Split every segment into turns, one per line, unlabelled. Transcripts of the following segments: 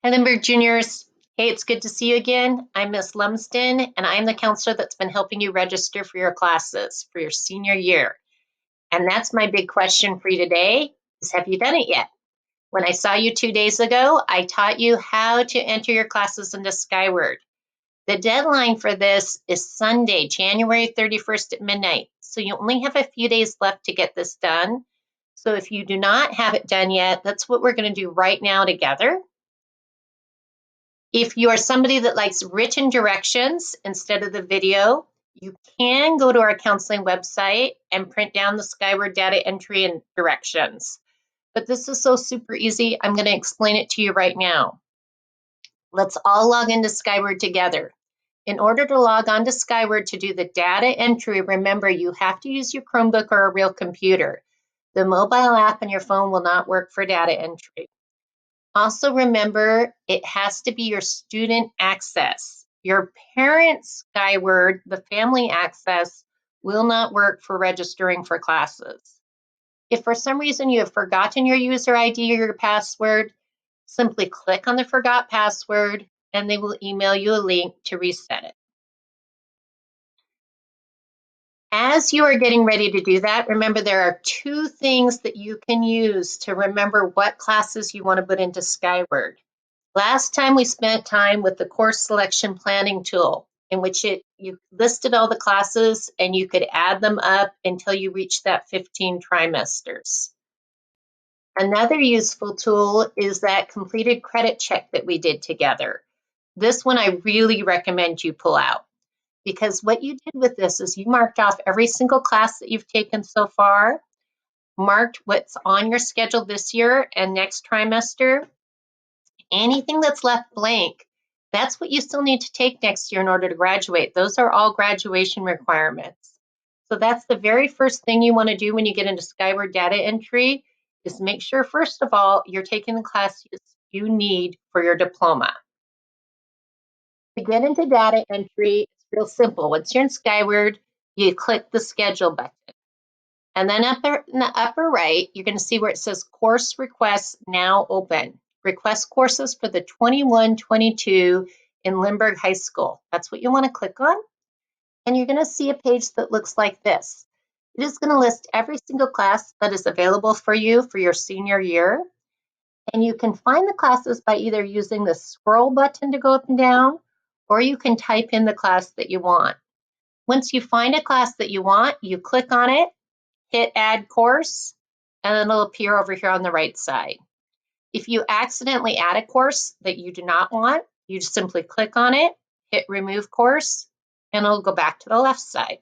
Hi, Lindbergh Juniors. Hey, it's good to see you again. I'm Miss Lumsden, and I'm the counselor that's been helping you register for your classes for your senior year. And that's my big question for you today is have you done it yet? When I saw you 2 days ago, I taught you how to enter your classes into Skyward. The deadline for this is Sunday, January 31st at midnight. So you only have a few days left to get this done. So if you do not have it done yet, that's what we're going to do right now together. If you are somebody that likes written directions instead of the video, you can go to our counseling website and print down the Skyward data entry and directions. But this is so super easy, I'm going to explain it to you right now. Let's all log into Skyward together. In order to log on to Skyward to do the data entry, remember you have to use your Chromebook or a real computer. The mobile app on your phone will not work for data entry. Also remember, it has to be your student access. Your parents' Skyward, the family access, will not work for registering for classes. If for some reason you have forgotten your user ID or your password, simply click on the forgot password and they will email you a link to reset it. As you are getting ready to do that, remember there are two things that you can use to remember what classes you want to put into Skyward. Last time we spent time with the course selection planning tool in which you listed all the classes and you could add them up until you reach that 15 trimesters. Another useful tool is that completed credit check that we did together. This one I really recommend you pull out because what you did with this is you marked off every single class that you've taken so far, marked what's on your schedule this year and next trimester. Anything that's left blank, that's what you still need to take next year in order to graduate. Those are all graduation requirements. So that's the very first thing you want to do when you get into Skyward data entry is make sure, first of all, you're taking the classes you need for your diploma. To get into data entry, it's real simple. Once you're in Skyward, you click the schedule button. And then up there in the upper right, you're going to see where it says course requests now open. Request courses for the 21-22 in Lindbergh High School. That's what you want to click on. And you're going to see a page that looks like this. It is going to list every single class that is available for you for your senior year. And you can find the classes by either using the scroll button to go up and down, or you can type in the class that you want. Once you find a class that you want, you click on it, hit add course, and then it'll appear over here on the right side. If you accidentally add a course that you do not want, you just simply click on it, hit remove course, and it'll go back to the left side.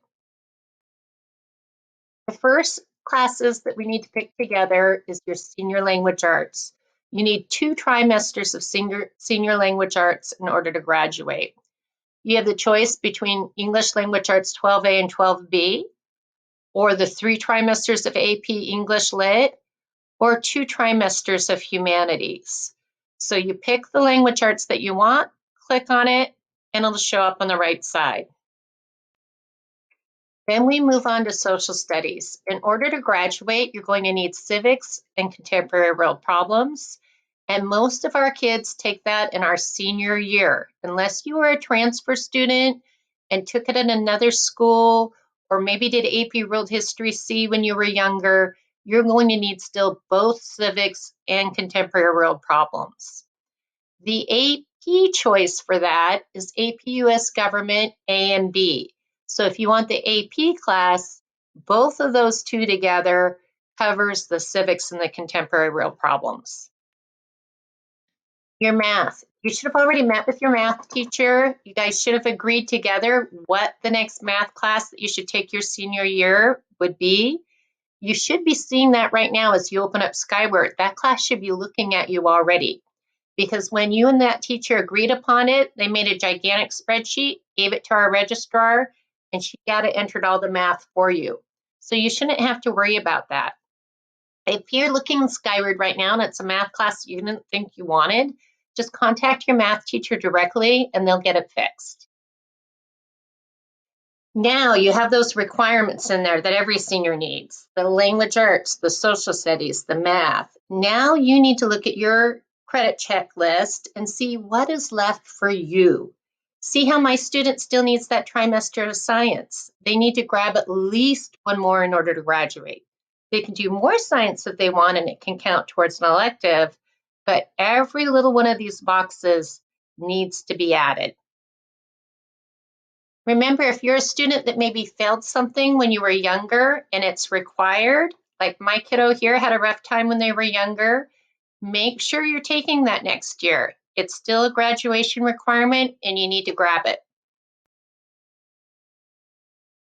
The first classes that we need to pick together is your senior language arts. You need 2 trimesters of senior language arts in order to graduate. You have the choice between English language arts 12A and 12B, or the 3 trimesters of AP English Lit, or 2 trimesters of humanities. So you pick the language arts that you want, click on it, and it'll show up on the right side. Then we move on to social studies. In order to graduate, you're going to need civics and contemporary world problems. And most of our kids take that in our senior year. Unless you were a transfer student and took it in another school, or maybe did AP World History C when you were younger, you're going to need still both civics and contemporary world problems. The AP choice for that is AP US Government A and B. So if you want the AP class, both of those two together covers the civics and the contemporary world problems. Your math. You should have already met with your math teacher. You guys should have agreed together what the next math class that you should take your senior year would be. You should be seeing that right now as you open up Skyward. That class should be looking at you already. Because when you and that teacher agreed upon it, they made a gigantic spreadsheet, gave it to our registrar, and she got it entered all the math for you. So you shouldn't have to worry about that. If you're looking in Skyward right now and it's a math class you didn't think you wanted, just contact your math teacher directly and they'll get it fixed. Now you have those requirements in there that every senior needs, the language arts, the social studies, the math. Now you need to look at your credit checklist and see what is left for you. See how my student still needs that trimester of science. They need to grab at least one more in order to graduate. They can do more science if they want, and it can count towards an elective, but every little one of these boxes needs to be added. Remember, if you're a student that maybe failed something when you were younger and it's required, like my kiddo here had a rough time when they were younger, make sure you're taking that next year. It's still a graduation requirement and you need to grab it.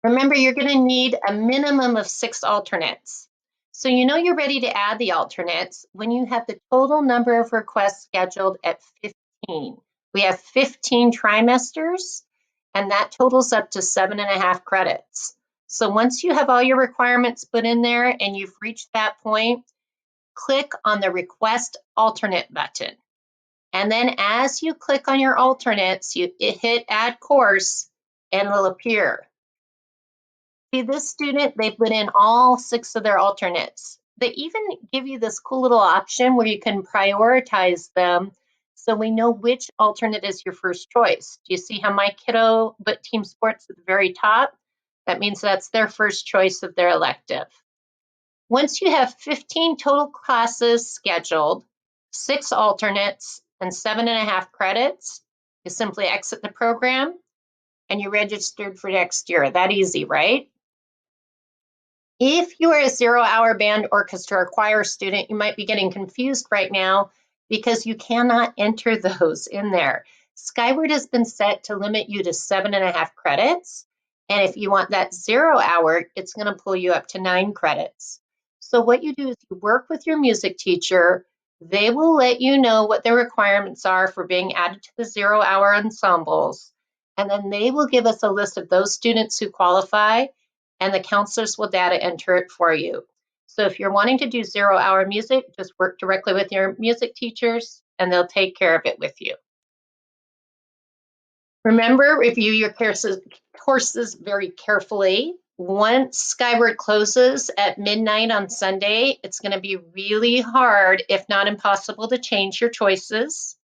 Remember, you're going to need a minimum of 6 alternates. So you know you're ready to add the alternates when you have the total number of requests scheduled at 15. We have 15 trimesters, and that totals up to 7.5 credits. So once you have all your requirements put in there and you've reached that point, click on the Request Alternate button. And then as you click on your alternates, you hit Add Course, and it'll appear. See, this student, they put in all 6 of their alternates. They even give you this cool little option where you can prioritize them so we know which alternate is your first choice. Do you see how my kiddo put team sports at the very top? That means that's their first choice of their elective. Once you have 15 total classes scheduled, 6 alternates, and 7.5 credits, you simply exit the program and you're registered for next year. That easy, right? If you are a 0-hour band, orchestra, or choir student, you might be getting confused right now because you cannot enter those in there. Skyward has been set to limit you to 7.5 credits. And if you want that 0 hour, it's going to pull you up to 9 credits. So what you do is you work with your music teacher. They will let you know what their requirements are for being added to the 0-hour ensembles. And then they will give us a list of those students who qualify, and the counselors will data enter it for you. So if you're wanting to do 0-hour music, just work directly with your music teachers and they'll take care of it with you. Remember, review your courses very carefully. Once Skyward closes at midnight on Sunday, it's going to be really hard, if not impossible, to change your choices.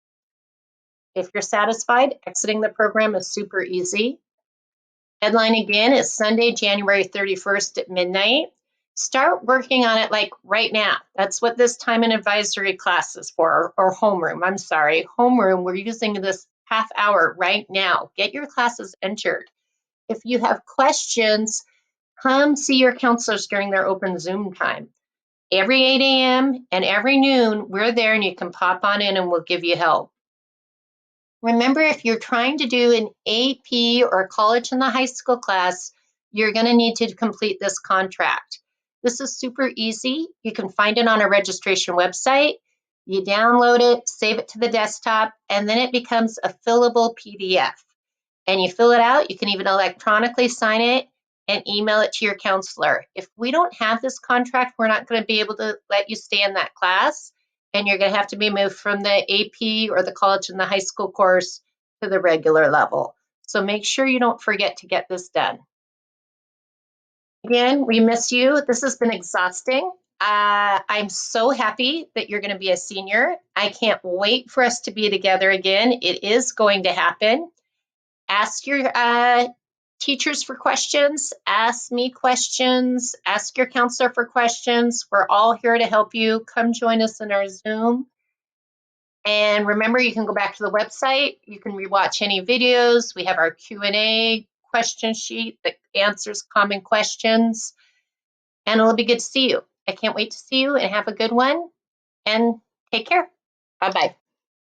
If you're satisfied, exiting the program is super easy. Deadline again is Sunday, January 31st at midnight. Start working on it like right now. That's what this time and advisory class is for, or homeroom. I'm sorry, homeroom. We're using this half hour right now. Get your classes entered. If you have questions, come see your counselors during their open Zoom time. Every 8 a.m. and every noon, we're there and you can pop on in and we'll give you help. Remember, if you're trying to do an AP or a college in the high school class, you're going to need to complete this contract. This is super easy. You can find it on our registration website. You download it, save it to the desktop, and then it becomes a fillable PDF. And you fill it out. You can even electronically sign it and email it to your counselor. If we don't have this contract, we're not going to be able to let you stay in that class, and you're going to have to be moved from the AP or the college and the high school course to the regular level. So make sure you don't forget to get this done. Again, we miss you. This has been exhausting. I'm so happy that you're going to be a senior. I can't wait for us to be together again. It is going to happen. Ask your teachers for questions, ask me questions, ask your counselor for questions. We're all here to help you. Come join us in our Zoom. And remember, you can go back to the website. You can rewatch any videos. We have our Q&A question sheet that answers common questions. And it'll be good to see you. I can't wait to see you, and have a good one. And take care. Bye-bye.